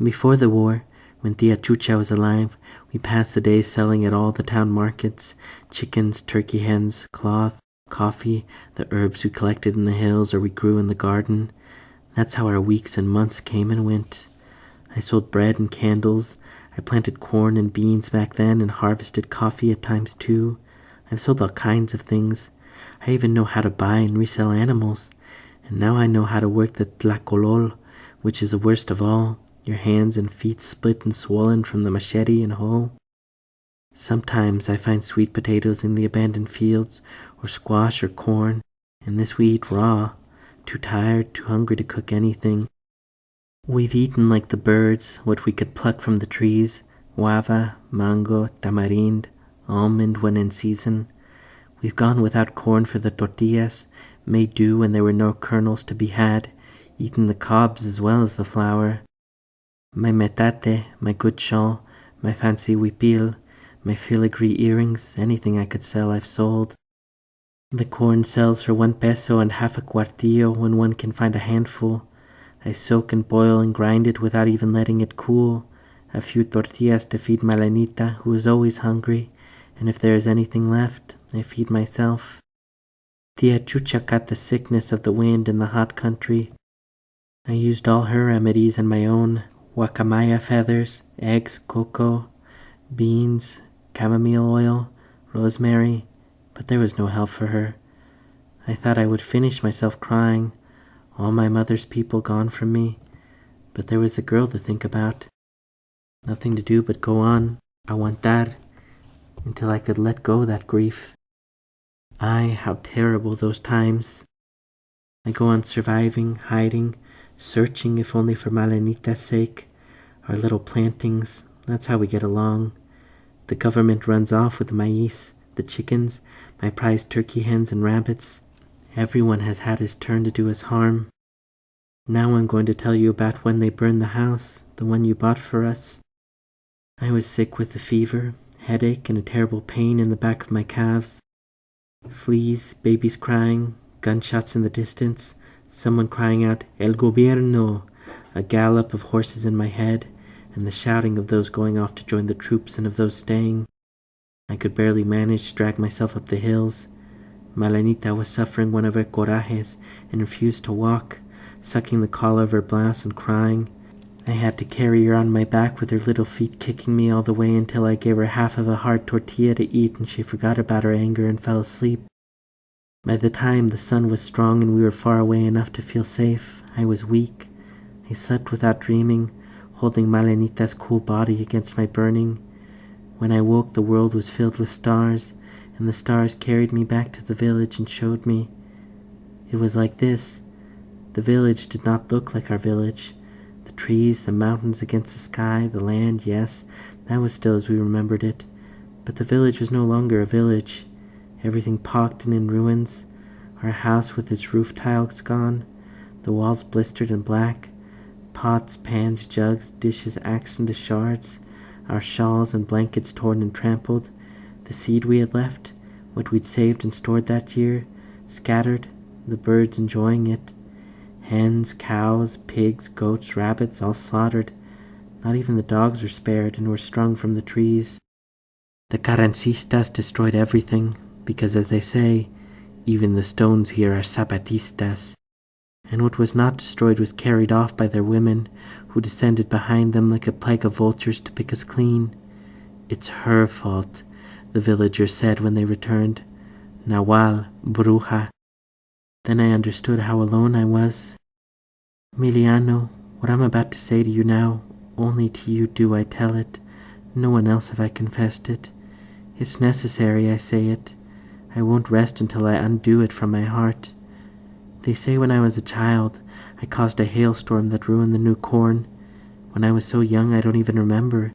S1: Before the war, when Tia Chucha was alive, we passed the days selling at all the town markets, chickens, turkey hens, cloth, coffee, the herbs we collected in the hills or we grew in the garden. That's how our weeks and months came and went. I sold bread and candles. I planted corn and beans back then and harvested coffee at times too. I've sold all kinds of things. I even know how to buy and resell animals. And now I know how to work the tlacolol, which is the worst of all. Your hands and feet split and swollen from the machete and hoe. Sometimes I find sweet potatoes in the abandoned fields, or squash or corn, and this we eat raw, too tired, too hungry to cook anything. We've eaten like the birds what we could pluck from the trees, guava, mango, tamarind, almond when in season. We've gone without corn for the tortillas, made do when there were no kernels to be had, eaten the cobs as well as the flour. My metate, my good shawl, my fancy huipil, my filigree earrings, anything I could sell I've sold. The corn sells for 1 peso and half a cuartillo when one can find a handful. I soak and boil and grind it without even letting it cool. A few tortillas to feed Malenita, who is always hungry, and if there is anything left, I feed myself. Tia Chucha caught the sickness of the wind in the hot country. I used all her remedies and my own: guacamaya feathers, eggs, cocoa, beans, chamomile oil, rosemary, but there was no help for her. I thought I would finish myself crying, all my mother's people gone from me, but there was the girl to think about. Nothing to do but go on, aguantar, until I could let go that grief. How terrible those times. I go on surviving, hiding, searching if only for Malenita's sake. Our little plantings, that's how we get along. The government runs off with the maize, the chickens, my prized turkey hens and rabbits. Everyone has had his turn to do us harm. Now I'm going to tell you about when they burned the house, the one you bought for us. I was sick with a fever, headache, and a terrible pain in the back of my calves. Fleas, babies crying, gunshots in the distance, someone crying out, El Gobierno, a gallop of horses in my head, and the shouting of those going off to join the troops and of those staying. I could barely manage to drag myself up the hills. Malenita was suffering one of her corajes and refused to walk, sucking the collar of her blouse and crying. I had to carry her on my back with her little feet kicking me all the way until I gave her half of a hard tortilla to eat and she forgot about her anger and fell asleep. By the time the sun was strong and we were far away enough to feel safe, I was weak. I slept without dreaming, holding Malenita's cool body against my burning. When I woke, the world was filled with stars, and the stars carried me back to the village and showed me. It was like this. The village did not look like our village. The trees, the mountains against the sky, the land, yes, that was still as we remembered it. But the village was no longer a village. Everything pocked and in ruins. Our house with its roof tiles gone, the walls blistered and black, pots, pans, jugs, dishes axed into shards, our shawls and blankets torn and trampled, the seed we had left, what we'd saved and stored that year, scattered, the birds enjoying it. Hens, cows, pigs, goats, rabbits, all slaughtered. Not even the dogs were spared and were strung from the trees. The Carrancistas destroyed everything, because as they say, even the stones here are Zapatistas. And what was not destroyed was carried off by their women, who descended behind them like a plague of vultures to pick us clean. It's her fault, the villagers said when they returned. Nahual, bruja. Then I understood how alone I was. Emiliano, what I'm about to say to you now, only to you do I tell it. No one else have I confessed it. It's necessary I say it. I won't rest until I undo it from my heart. They say when I was a child, I caused a hailstorm that ruined the new corn. When I was so young, I don't even remember.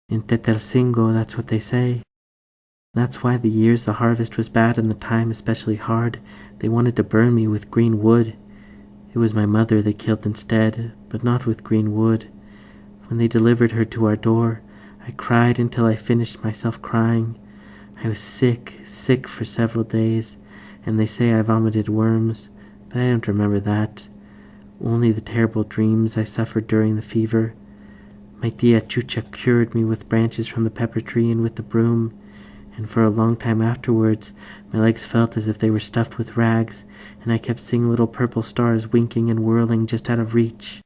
S1: In Tetelcingo, that's what they say. That's why the years the harvest was bad and the time especially hard, they wanted to burn me with green wood. It was my mother they killed instead, but not with green wood. When they delivered her to our door, I cried until I finished myself crying. I was sick for several days, and they say I vomited worms, but I don't remember that. Only the terrible dreams I suffered during the fever. My tia Chucha cured me with branches from the pepper tree and with the broom, and for a long time afterwards my legs felt as if they were stuffed with rags, and I kept seeing little purple stars winking and whirling just out of reach.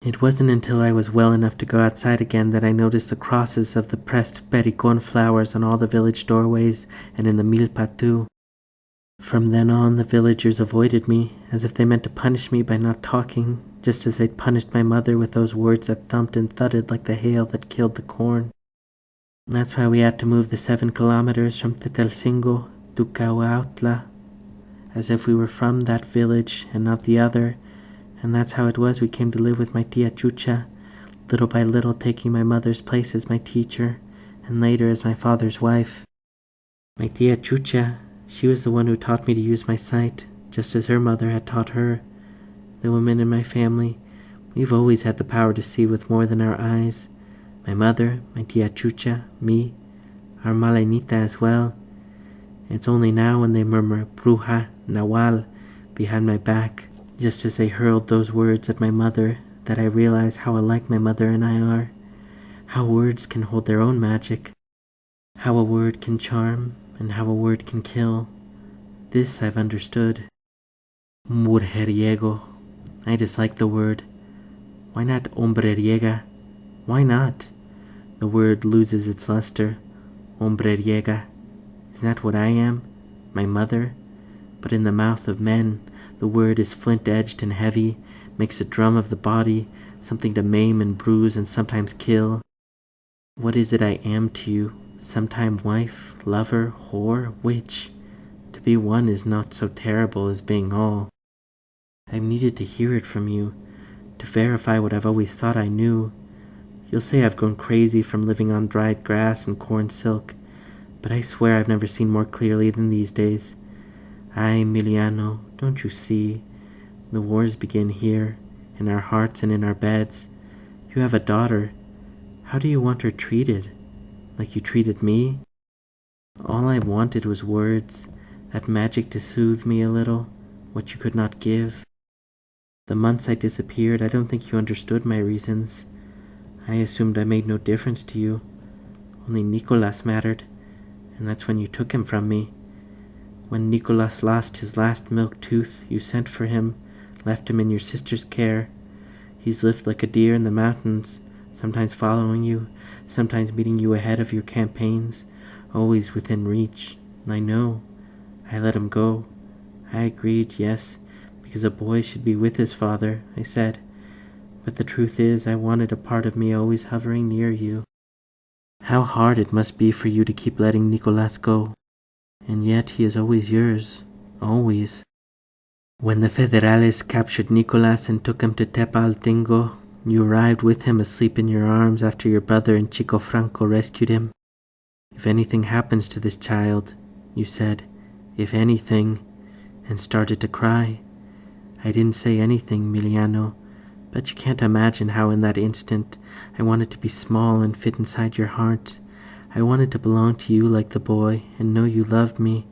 S1: It wasn't until I was well enough to go outside again that I noticed the crosses of the pressed pericon flowers on all the village doorways and in the milpa too. From then on, the villagers avoided me, as if they meant to punish me by not talking, just as they'd punished my mother with those words that thumped and thudded like the hail that killed the corn. That's why we had to move the 7 kilometers from Tetelcingo to Cahuautla, as if we were from that village and not the other, and that's how it was we came to live with my tia Chucha, little by little taking my mother's place as my teacher, and later as my father's wife. My tia Chucha, she was the one who taught me to use my sight, just as her mother had taught her. The women in my family, we've always had the power to see with more than our eyes. My mother, my tia Chucha, me, our Malenita as well. It's only now when they murmur Bruja, Nawal behind my back, just as they hurled those words at my mother, that I realize how alike my mother and I are. How words can hold their own magic. How a word can charm, and how a word can kill. This I've understood. Mujeriego. I dislike the word. Why not hombreriega? Why not? The word loses its luster. Hombreriega. Isn't that what I am? My mother? But in the mouth of men, the word is flint-edged and heavy, makes a drum of the body, something to maim and bruise and sometimes kill. What is it I am to you? Sometime wife, lover, whore, witch? To be one is not so terrible as being all. I've needed to hear it from you, to verify what I've always thought I knew. You'll say I've gone crazy from living on dried grass and corn silk, but I swear I've never seen more clearly than these days. Ay, Emiliano, don't you see? The wars begin here, in our hearts and in our beds. You have a daughter. How do you want her treated? Like you treated me? All I wanted was words, that magic to soothe me a little, what you could not give. The months I disappeared, I don't think you understood my reasons. I assumed I made no difference to you. Only Nicolas mattered, and that's when you took him from me. When Nicolas lost his last milk tooth, you sent for him, left him in your sister's care. He's lived like a deer in the mountains, sometimes following you, sometimes meeting you ahead of your campaigns, always within reach. I know. I let him go. I agreed, yes, because a boy should be with his father, I said. But the truth is, I wanted a part of me always hovering near you. How hard it must be for you to keep letting Nicolas go. And yet he is always yours, always. When the Federales captured Nicolas and took him to Tepaltengo, you arrived with him asleep in your arms after your brother and Chico Franco rescued him. If anything happens to this child, you said, if anything, and started to cry. I didn't say anything, Emiliano, but you can't imagine how in that instant I wanted to be small and fit inside your heart. I wanted to belong to you like the boy and know you loved me.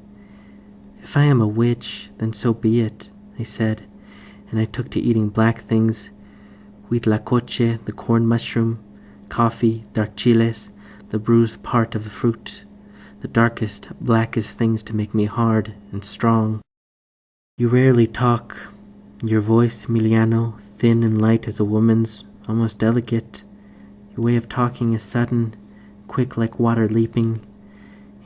S1: If I am a witch, then so be it, I said, and I took to eating black things, huitlacoche, the corn mushroom, coffee, dark chiles, the bruised part of the fruit, the darkest, blackest things to make me hard and strong. You rarely talk. Your voice, Emiliano, thin and light as a woman's, almost delicate. Your way of talking is sudden, quick like water leaping,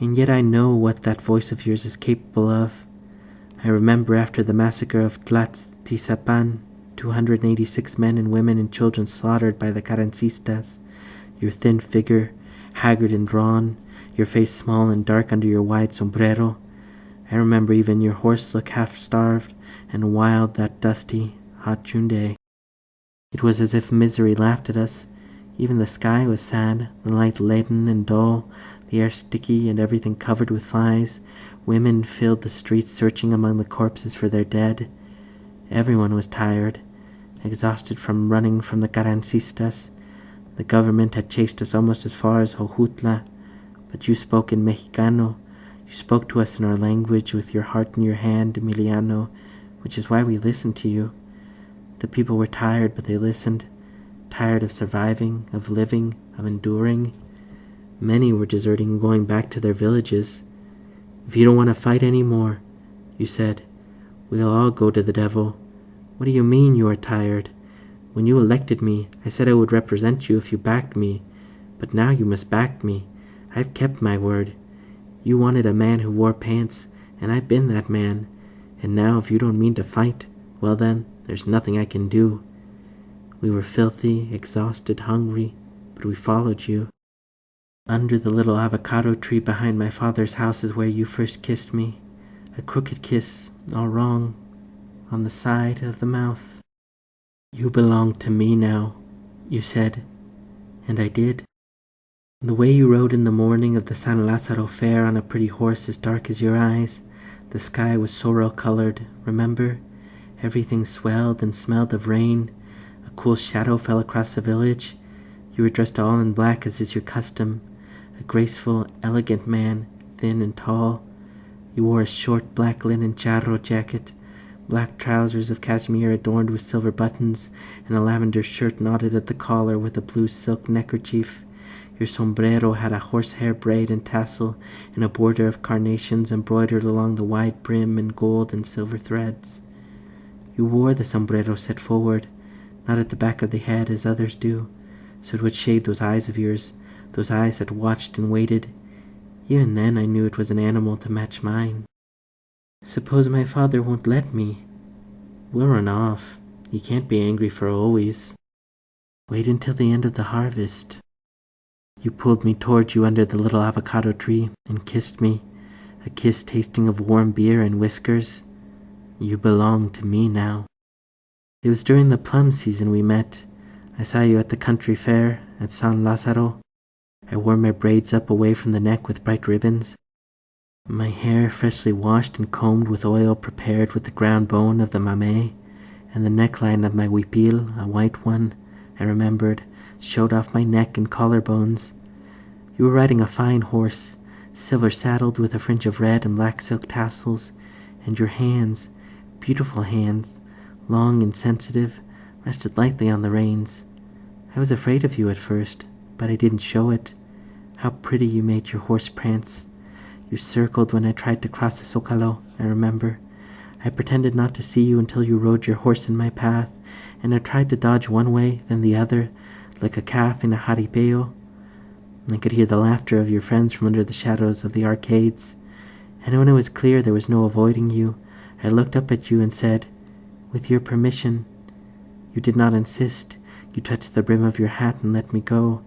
S1: and yet I know what that voice of yours is capable of. I remember after the massacre of Tlatztizapan, 286 men and women and children slaughtered by the Carancistas, your thin figure, haggard and drawn, your face small and dark under your wide sombrero. I remember even your horse look half-starved, and wild that dusty, hot June day. It was as if misery laughed at us. Even the sky was sad, the light leaden and dull, the air sticky and everything covered with flies. Women filled the streets searching among the corpses for their dead. Everyone was tired, exhausted from running from the Carrancistas. The government had chased us almost as far as Jojutla, but you spoke in Mexicano. You spoke to us in our language with your heart in your hand, Emiliano, which is why we listened to you. The people were tired, but they listened, tired of surviving, of living, of enduring. Many were deserting and going back to their villages. If you don't want to fight any more, you said, we'll all go to the devil. What do you mean you are tired? When you elected me, I said I would represent you if you backed me, but now you must back me. I've kept my word. You wanted a man who wore pants, and I've been that man. And now if you don't mean to fight, well then, there's nothing I can do. We were filthy, exhausted, hungry, but we followed you. Under the little avocado tree behind my father's house is where you first kissed me. A crooked kiss, all wrong, on the side of the mouth. You belong to me now, you said, and I did. The way you rode in the morning of the San Lazaro fair on a pretty horse as dark as your eyes. The sky was sorrel-colored, remember? Everything swelled and smelled of rain. A cool shadow fell across the village. You were dressed all in black as is your custom. A graceful, elegant man, thin and tall. You wore a short black linen charro jacket, black trousers of cashmere adorned with silver buttons, and a lavender shirt knotted at the collar with a blue silk neckerchief. Your sombrero had a horsehair braid and tassel, and a border of carnations embroidered along the wide brim in gold and silver threads. You wore the sombrero set forward, not at the back of the head as others do, so it would shade those eyes of yours, those eyes that watched and waited. Even then I knew it was an animal to match mine. Suppose my father won't let me? We'll run off. He can't be angry for always. Wait until the end of the harvest. You pulled me toward you under the little avocado tree and kissed me, a kiss tasting of warm beer and whiskers. You belong to me now. It was during the plum season we met. I saw you at the country fair at San Lazaro. I wore my braids up away from the neck with bright ribbons, my hair freshly washed and combed with oil prepared with the ground bone of the mamey, and the neckline of my huipil, a white one, I remembered, showed off my neck and collarbones. You were riding a fine horse, silver saddled with a fringe of red and black silk tassels, and your hands, beautiful hands, long and sensitive, rested lightly on the reins. I was afraid of you at first, but I didn't show it. How pretty you made your horse prance. You circled when I tried to cross the Zocalo, I remember. I pretended not to see you until you rode your horse in my path, and I tried to dodge one way, then the other, like a calf in a jaripeo. I could hear the laughter of your friends from under the shadows of the arcades, and when it was clear there was no avoiding you, I looked up at you and said, with your permission. You did not insist. You touched the brim of your hat and let me go,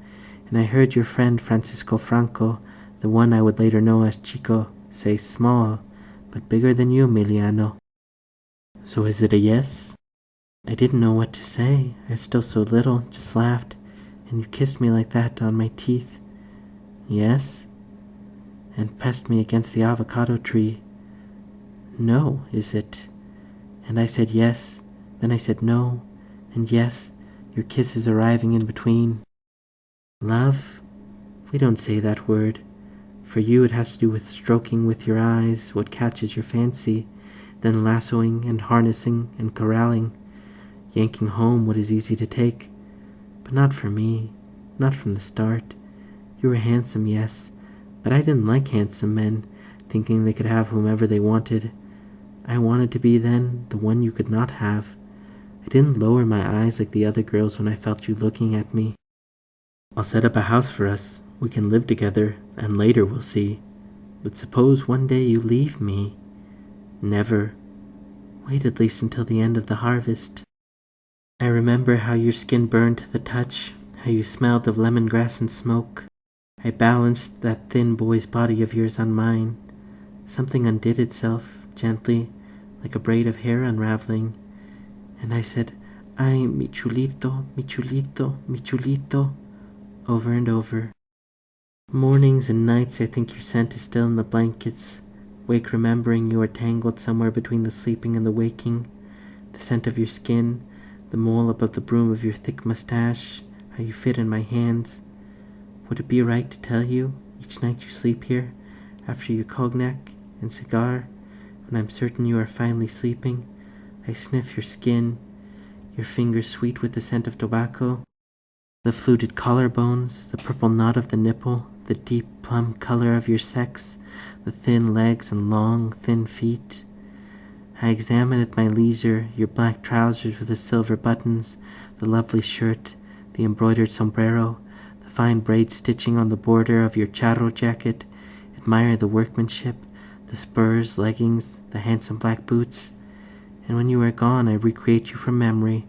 S1: and I heard your friend Francisco Franco, the one I would later know as Chico, say small, but bigger than you, Emiliano. So is it a yes? I didn't know what to say. I was still so little, just laughed, and you kissed me like that on my teeth. Yes? And pressed me against the avocado tree. No, is it? And I said yes, then I said no, and yes, your kisses arriving in between. Love? We don't say that word. For you it has to do with stroking with your eyes what catches your fancy, then lassoing and harnessing and corralling, yanking home what is easy to take. But not for me, not from the start. You were handsome, yes, but I didn't like handsome men, thinking they could have whomever they wanted. I wanted to be then the one you could not have. I didn't lower my eyes like the other girls when I felt you looking at me. I'll set up a house for us. We can live together, and later we'll see. But suppose one day you leave me. Never. Wait at least until the end of the harvest. I remember how your skin burned to the touch, how you smelled of lemongrass and smoke. I balanced that thin boy's body of yours on mine. Something undid itself, gently, like a braid of hair unraveling. And I said, "Ay, mi chulito, mi chulito, mi chulito," over and over. Mornings and nights I think your scent is still in the blankets. Wake remembering you are tangled somewhere between the sleeping and the waking. The scent of your skin, the mole above the broom of your thick mustache, how you fit in my hands. Would it be right to tell you, each night you sleep here, after your cognac and cigar, when I'm certain you are finally sleeping, I sniff your skin, your fingers sweet with the scent of tobacco, the fluted collarbones, the purple knot of the nipple, the deep plum color of your sex, the thin legs and long, thin feet. I examine at my leisure your black trousers with the silver buttons, the lovely shirt, the embroidered sombrero, the fine braid stitching on the border of your charro jacket, admire the workmanship, the spurs, leggings, the handsome black boots, and when you are gone I recreate you from memory,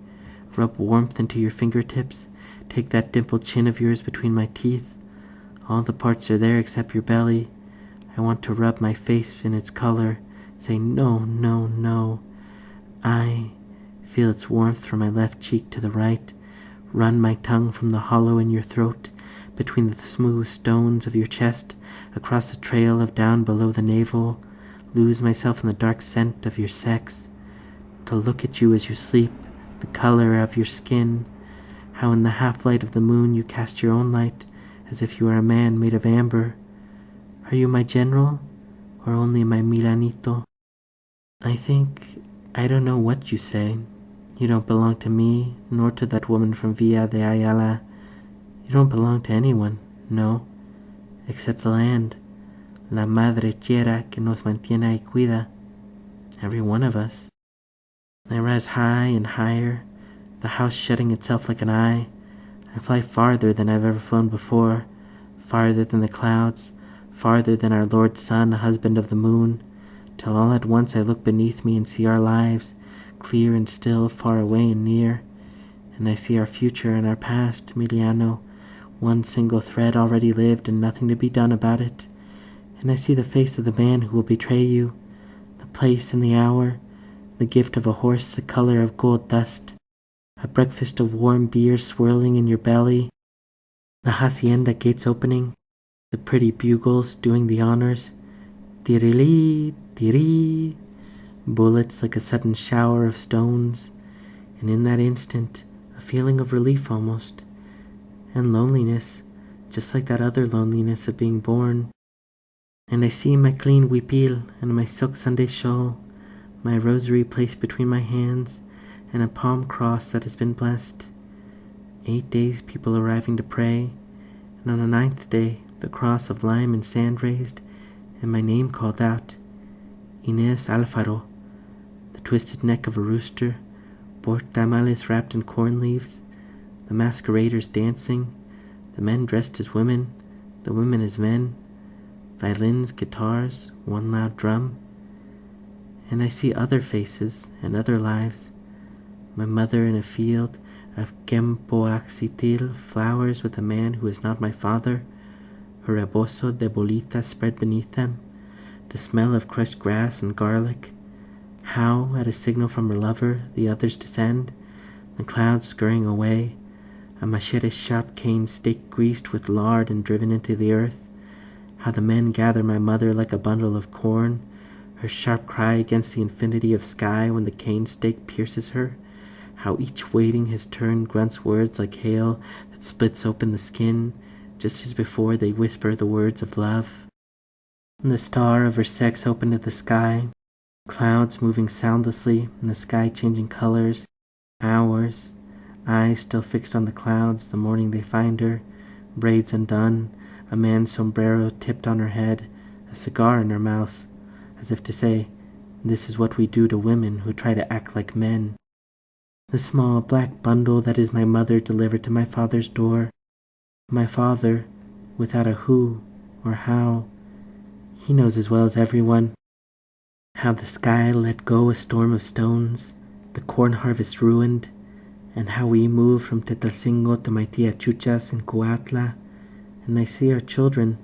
S1: rub warmth into your fingertips, take that dimpled chin of yours between my teeth. All the parts are there except your belly. I want to rub my face in its color, say no, no, no. I feel its warmth from my left cheek to the right, run my tongue from the hollow in your throat, between the smooth stones of your chest, across the trail of down below the navel, lose myself in the dark scent of your sex, to look at you as you sleep, the color of your skin, how in the half-light of the moon you cast your own light, as if you were a man made of amber. Are you my general, or only my Milanito? I don't know what you say. You don't belong to me, nor to that woman from Villa de Ayala. You don't belong to anyone, no, except the land, la madre tierra que nos mantiene y cuida, every one of us. I rise high and higher, the house shutting itself like an eye. I fly farther than I've ever flown before, farther than the clouds, farther than our Lord Sun, husband of the moon, till all at once I look beneath me and see our lives, clear and still, far away and near, and I see our future and our past, Emiliano, one single thread already lived and nothing to be done about it, and I see the face of the man who will betray you, the place and the hour, the gift of a horse the color of gold dust, a breakfast of warm beer swirling in your belly, the hacienda gates opening, the pretty bugles doing the honors, tirili, tiri, bullets like a sudden shower of stones, and in that instant a feeling of relief almost, and loneliness, just like that other loneliness of being born. And I see my clean huipil and my silk Sunday shawl, my rosary placed between my hands, and a palm cross that has been blessed. 8 days people arriving to pray, and on the 9th day the cross of lime and sand raised, and my name called out, Inés Alfaro, the twisted neck of a rooster, pork tamales wrapped in corn leaves, the masqueraders dancing, the men dressed as women, the women as men, violins, guitars, one loud drum. And I see other faces and other lives, my mother in a field of Kempoaxitil flowers with a man who is not my father, her rebozo de bolitas spread beneath them, the smell of crushed grass and garlic, how, at a signal from her lover, the others descend, the clouds scurrying away, a machete's sharp cane stake greased with lard and driven into the earth, how the men gather my mother like a bundle of corn, her sharp cry against the infinity of sky when the cane stake pierces her, how each waiting his turn grunts words like hail that splits open the skin, just as before they whisper the words of love. And the star of her sex opened at the sky, clouds moving soundlessly, and the sky changing colors, hours, eyes still fixed on the clouds the morning they find her, braids undone, a man's sombrero tipped on her head, a cigar in her mouth, as if to say, this is what we do to women who try to act like men. The small black bundle that is my mother delivered to my father's door. My father, without a who or how, he knows as well as everyone. How the sky let go a storm of stones, the corn harvest ruined, and how we moved from Tetalcingo to my tia Chucha's in Coatla, and I see our children,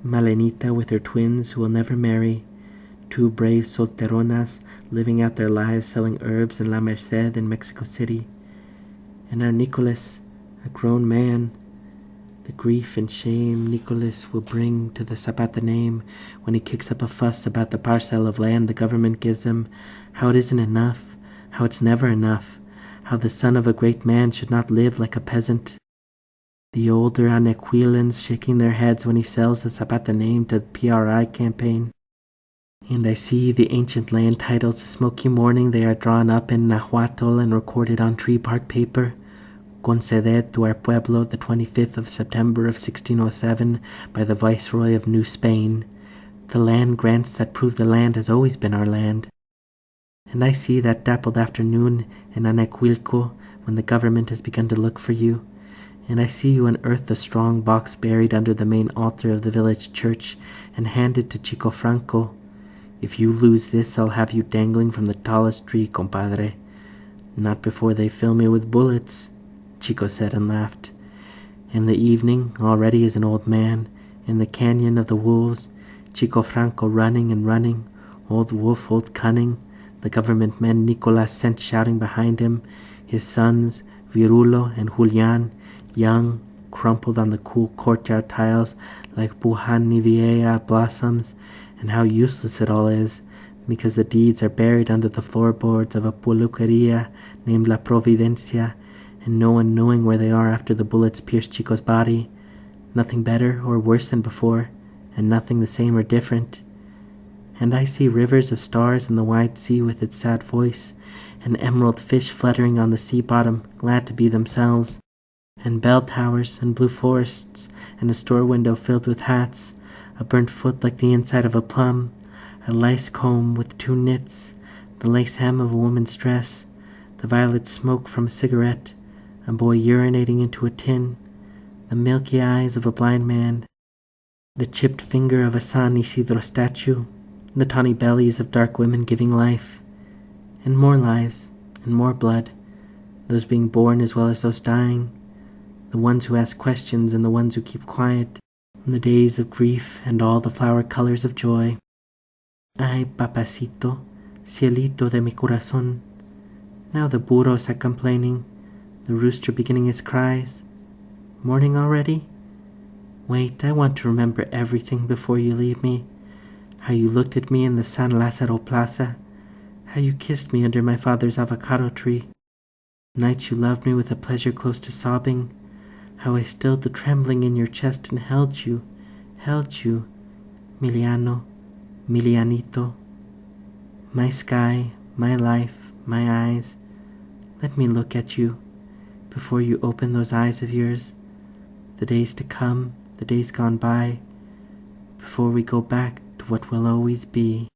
S1: Malenita with her twins who will never marry, 2 brave solteronas living out their lives selling herbs in La Merced in Mexico City. And our Nicolas, a grown man, the grief and shame Nicolas will bring to the Zapata name when he kicks up a fuss about the parcel of land the government gives him, how it isn't enough, how it's never enough, how the son of a great man should not live like a peasant. The older Anequilans shaking their heads when he sells the Zapata name to the PRI campaign. And I see the ancient land titles of smoky morning they are drawn up in Nahuatl and recorded on tree bark paper. Conceded to our pueblo the 25th of September of 1607 by the Viceroy of New Spain. The land grants that prove the land has always been our land. And I see that dappled afternoon in Anequilco when the government has begun to look for you. And I see you unearth the strong box buried under the main altar of the village church and hand it to Chico Franco. If you lose this, I'll have you dangling from the tallest tree, compadre. Not before they fill me with bullets, Chico said and laughed. In the evening, already as an old man, in the canyon of the wolves, Chico Franco running and running, old wolf, old cunning, the government men Nicolas sent shouting behind him, his sons, Virulo and Julian, young, crumpled on the cool courtyard tiles like buhanivia blossoms, and how useless it all is, because the deeds are buried under the floorboards of a peluqueria named La Providencia, and no one knowing where they are after the bullets pierce Chico's body. Nothing better or worse than before, and nothing the same or different. And I see rivers of stars in the wide sea with its sad voice, and emerald fish fluttering on the sea bottom, glad to be themselves, and bell towers and blue forests, and a store window filled with hats, a burnt foot like the inside of a plum, a lace comb with two knits, the lace hem of a woman's dress, the violet smoke from a cigarette, a boy urinating into a tin, the milky eyes of a blind man, the chipped finger of a San Isidro statue, the tawny bellies of dark women giving life, and more lives, and more blood, those being born as well as those dying, the ones who ask questions and the ones who keep quiet, the days of grief and all the flower colors of joy. Ay, papacito, cielito de mi corazón. Now the burros are complaining, the rooster beginning his cries. Morning already? Wait, I want to remember everything before you leave me. How you looked at me in the San Lazaro Plaza. How you kissed me under my father's avocado tree. Nights you loved me with a pleasure close to sobbing. How I stilled the trembling in your chest and held you, Miliano, Milianito. My sky, my life, my eyes. Let me look at you before you open those eyes of yours. The days to come, the days gone by, before we go back to what will always be.